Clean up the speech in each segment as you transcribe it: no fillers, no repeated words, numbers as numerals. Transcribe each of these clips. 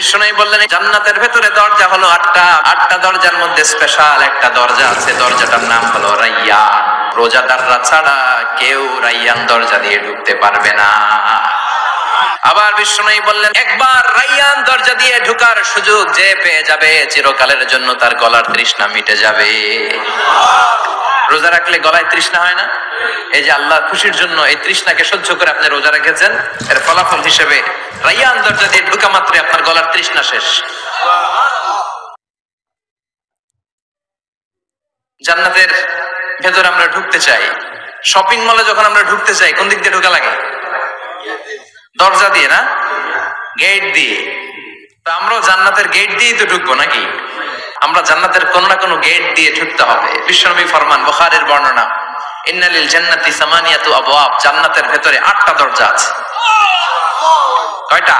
বিশ্বনবী বললেন জান্নাতের ভেতরে দরজা হলো 8টা। 8টা দরজার মধ্যে স্পেশাল একটা দরজা আছে, দরজাটার নাম হলো রাইয়ান। রোজাদাররা ছাড়া কেউ রাইয়ান দরজা দিয়ে ঢুকতে পারবে না। আবার বিশ্বনবী বললেন একবার রাইয়ান দরজা দিয়ে ঢোকার সুযোগ যে পেয়ে যাবে চিরকালের জন্য তার গলার তৃষ্ণা মিটে যাবে। রোজা রাখলে গলায় তৃষ্ণা হয় না? এই যে আল্লাহর খুশির জন্য এই তৃষ্ণাকে সহ্য করে আপনি রোজা রেখেছেন, এর ফলাফল হিসেবে রাইয়ান দরজা দিয়ে ঢোকা মাত্রই আপনার গলার তৃষ্ণা শেষ। জান্নাতের ভেতরে আমরা ঢুকতে চাই, শপিং মলে যখন আমরা ঢুকতে চাই কোন দিক দিয়ে ঢোকা লাগে? দরজা দিয়ে না, গেট দিয়ে। তো আমরাও জান্নাতের গেট দিয়েই তো ঢুকবো নাকি? আমরা জান্নাতের কোন না কোনো গেট দিয়ে ঢুকতে হবে। বিশ্বনবী ফরমান, বুখারীর বর্ণনা, ইন্নালিল জান্নাতি সামানিয়াতু আবওয়াব, জান্নাতের ভেতরে 8টা দরজা আছে। কয়টা?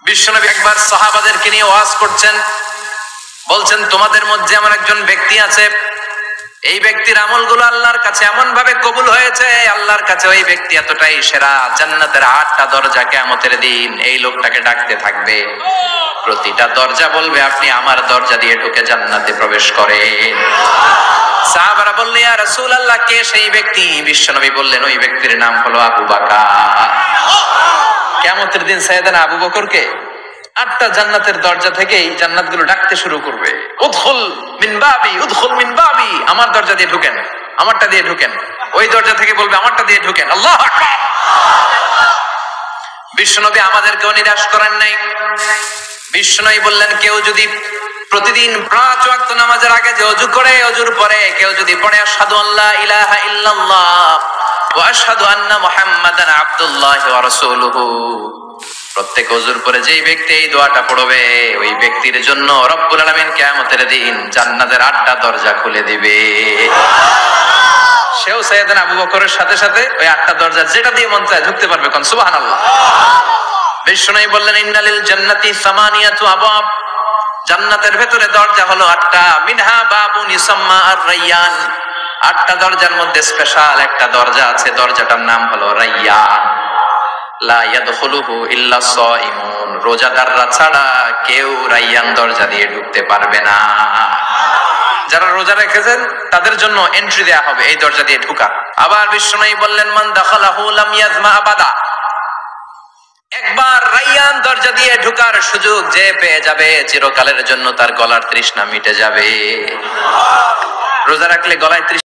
বিশ্বনবী একবার সাহাবাদেরকে নিয়ে ওয়াজ করছেন, বলছেন তোমাদের মধ্যে এমন একজন ব্যক্তি আছে, এই ব্যক্তির আমলগুলো আল্লাহর কাছে এমন ভাবে কবুল হয়েছে, আল্লাহর কাছে ওই ব্যক্তি এতটাই সেরা, জান্নাতের 8টা দরজা কিয়ামতের দিন এই লোকটাকে ডাকতে থাকবে। প্রতিটা দরজা বলবে আপনি আমার দরজা দিয়ে ঢুকে জান্নাতে প্রবেশ করেন। সাহাবারা বললেন ইয়া রাসূলুল্লাহ, কে সেই ব্যক্তি? বিশ্বনবী বললেন ওই ব্যক্তির নাম হলো আবু বকর। কিয়ামতের দিন সাইয়েদনা আবু বকরকে 8টা জান্নাতের দরজা থেকেই জান্নাতগুলো ডাকতে শুরু করবে, উদখুল মিন বাবি, উদখুল মিন বাবি, আমার দরজা দিয়ে ঢুকেন, আমারটা দিয়ে ঢুকেন। ওই দরজা থেকে বলবে আমারটা দিয়ে ঢুকেন। আল্লাহু আকবার। বিশ্বনবী আমাদেরকেও নিরাশ করেন নাই। বিশ্বনবী বললেন কেউ যদি প্রতিদিন 5 ওয়াক্ত নামাজের আগে যে ওযু করে, ওযুর পরে কেউ যদি পড়ে আশহাদু আল্লা ইলাহা ইল্লাল্লাহ ওয়া আশহাদু আন্না মুহাম্মাদান আবদুল্লাহি ওয়া রাসূলুহু, প্রত্যেক ওযুর পরে যেই ব্যক্তি এই দোয়াটা পড়বে ওই ব্যক্তির জন্য রব্বুল আলামিন কিয়ামতের দিন জান্নাতের 8টা দরজা খুলে দিবে। সেও সাইয়েদনা আবু বকরের সাথে সাথে ওই 8টা দরজা যেটা দিয়ে মন চায় ঢুকতে পারবে। কোন সুবহানাল্লাহ। বিশ্বনবী বললেন ইন্নালিল জান্নাতি সামানিয়াতু আবওয়াব, জান্নাতের ভেতরে দরজা হলো 8টা। মিনহা বাবুন ইউসাম্মা আর-রাইয়ান, 8টা দরজার মধ্যে স্পেশাল একটা দরজা আছে, দরজাটার নাম হলো রাইয়ান। লা ইয়াদখুলুহু ইল্লা সাইমুন, রোজাদাররা ছাড়া কেউ রাইয়ান দরজা দিয়ে ঢুকতে পারবে না। যারা রোজা রেখেছেন তাদের জন্য এন্ট্রি দেয়া হবে এই দরজা দিয়ে ঢোকা। আবার বিশ্বনবী বললেন মান দাখালাহু লাম ইয়াজমা আবাদা, একবার রাইয়ান দরজা দিয়ে ঢোকার সুযোগ যে পেয়ে যাবে চিরকালের জন্য তার গলার তৃষ্ণা মিটে যাবে। রোজা রাখলে গলায়